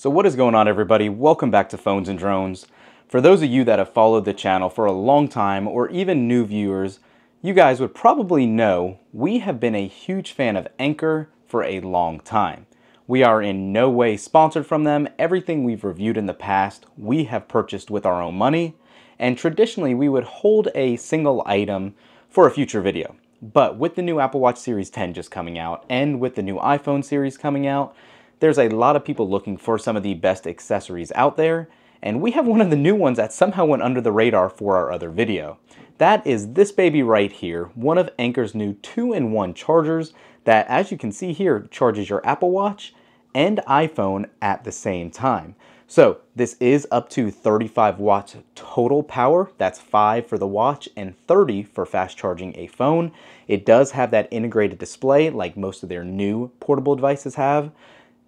So what is going on, everybody? Welcome back to Phones and Drones. For those of you that have followed the channel for a long time, or even new viewers, you guys would probably know we have been a huge fan of Anker for a long time. We are in no way sponsored from them. Everything we've reviewed in the past, we have purchased with our own money, and traditionally we would hold a single item for a future video. But with the new Apple Watch Series 10 just coming out, and with the new iPhone series coming out, there's a lot of people looking for some of the best accessories out there, and we have one of the new ones that somehow went under the radar for our other video. That is this baby right here, one of Anker's new 2-in-1 chargers that, as you can see here, charges your Apple Watch and iPhone at the same time. So this is up to 35 watts total power. That's 5 for the watch and 30 for fast charging a phone. It does have that integrated display like most of their new portable devices have.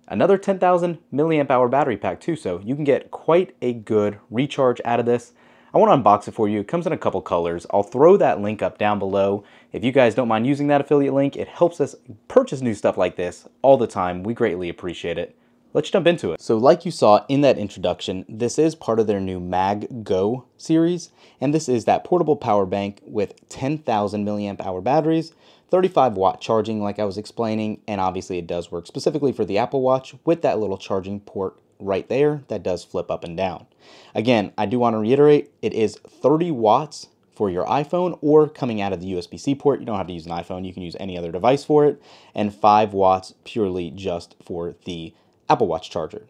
Another 10,000 milliamp hour battery pack too, so you can get quite a good recharge out of this. I want to unbox it for you. It comes in a couple colors. I'll throw that link up down below. If you guys don't mind using that affiliate link, it helps us purchase new stuff like this all the time. We greatly appreciate it. Let's jump into it. So like you saw in that introduction, this is part of their new MagGo series, and this is that portable power bank with 10,000 milliamp hour batteries, 35 watt charging like I was explaining, and obviously it does work specifically for the Apple Watch with that little charging port right there that does flip up and down. Again, I do want to reiterate, it is 30 watts for your iPhone or coming out of the USB-C port. You don't have to use an iPhone, you can use any other device for it, and 5 watts purely just for the Apple Watch charger.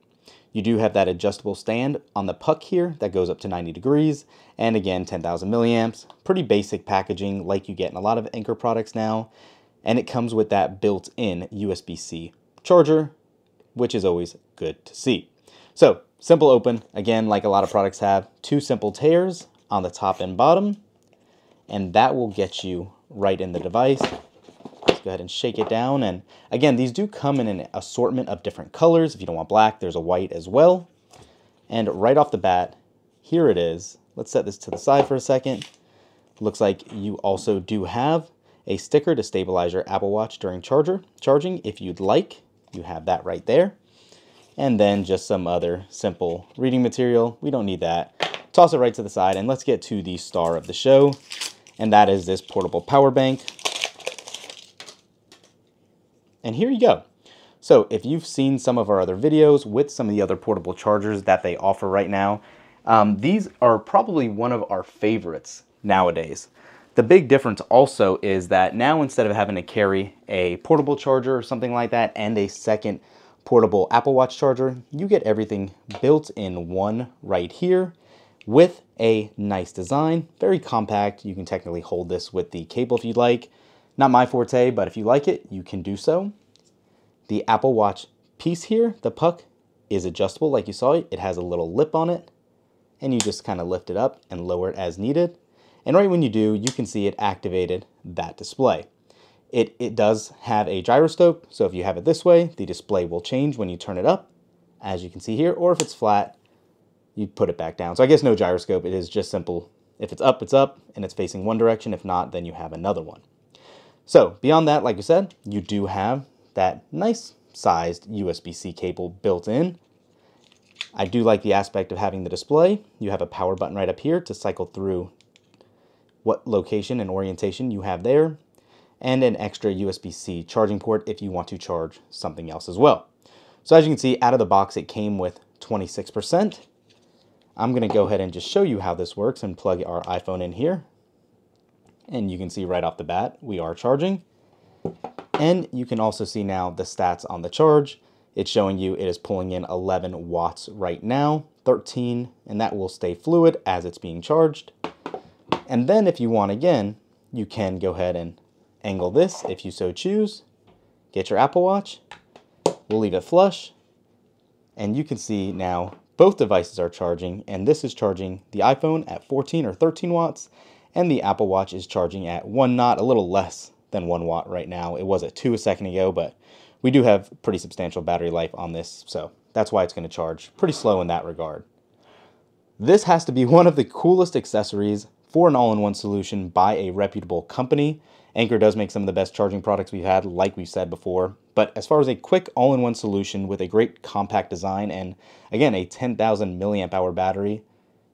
You do have that adjustable stand on the puck here that goes up to 90 degrees, and again 10,000 milliamps. Pretty basic packaging like you get in a lot of Anker products now, and it comes with that built-in USB-C charger, which is always good to see. So simple open, again like a lot of products have, 2 simple tears on the top and bottom, and that will get you right in the device. Go ahead and shake it down, and again these do come in an assortment of different colors. If you don't want black, there's a white as well. And right off the bat, here it is. Let's set this to the side for a second. Looks like you also do have a sticker to stabilize your Apple Watch during charging if you'd like. You have that right there. And then just some other simple reading material. We don't need that. Toss it right to the side, and let's get to the star of the show, and that is this portable power bank. And here you go. So if you've seen some of our other videos with some of the other portable chargers that they offer right now, these are probably one of our favorites nowadays. The big difference also is that now instead of having to carry a portable charger or something like that and a second portable Apple Watch charger, you get everything built in one right here with a nice design, very compact. You can technically hold this with the cable if you'd like. Not my forte, but if you like it, you can do so. The Apple Watch piece here, the puck, is adjustable like you saw. It has a little lip on it, and you just kind of lift it up and lower it as needed. And right when you do, you can see it activated that display. It does have a gyroscope, so if you have it this way, the display will change when you turn it up, as you can see here, or if it's flat, you put it back down. So I guess no gyroscope, it is just simple. If it's up, and it's facing one direction. If not, then you have another one. So beyond that, like I said, you do have that nice sized USB-C cable built in. I do like the aspect of having the display. You have a power button right up here to cycle through what location and orientation you have there, and an extra USB-C charging port if you want to charge something else as well. So as you can see, out of the box, it came with 26%. I'm going to go ahead and just show you how this works and plug our iPhone in here. And you can see right off the bat, we are charging. And you can also see now the stats on the charge. It's showing you it is pulling in 11 watts right now, 13, and that will stay fluid as it's being charged. And then if you want again, you can go ahead and angle this if you so choose. Get your Apple Watch. We'll leave it flush. And you can see now both devices are charging, and this is charging the iPhone at 14 or 13 watts. And the Apple Watch is charging at 1 watt, a little less than 1 watt right now. It was at 2 a second ago, but we do have pretty substantial battery life on this, so that's why it's going to charge pretty slow in that regard. This has to be one of the coolest accessories for an all-in-one solution by a reputable company, Anker does make some of the best charging products we've had, like we've said before. But as far as a quick all-in-one solution with a great compact design and, again, a 10,000 milliamp hour battery,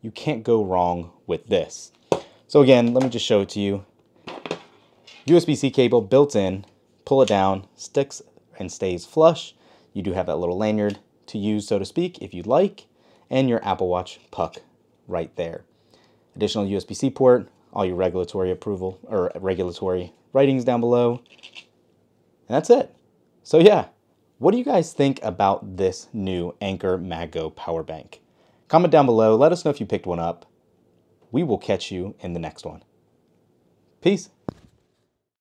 you can't go wrong with this. So again, let me just show it to you. USB-C cable built in, pull it down, sticks and stays flush. You do have that little lanyard to use, so to speak, if you'd like, and your Apple Watch puck right there. Additional USB-C port, all your regulatory approval or regulatory writings down below, and that's it. So yeah, what do you guys think about this new Anker MagGo power bank? Comment down below, let us know if you picked one up. We will catch you in the next one. Peace.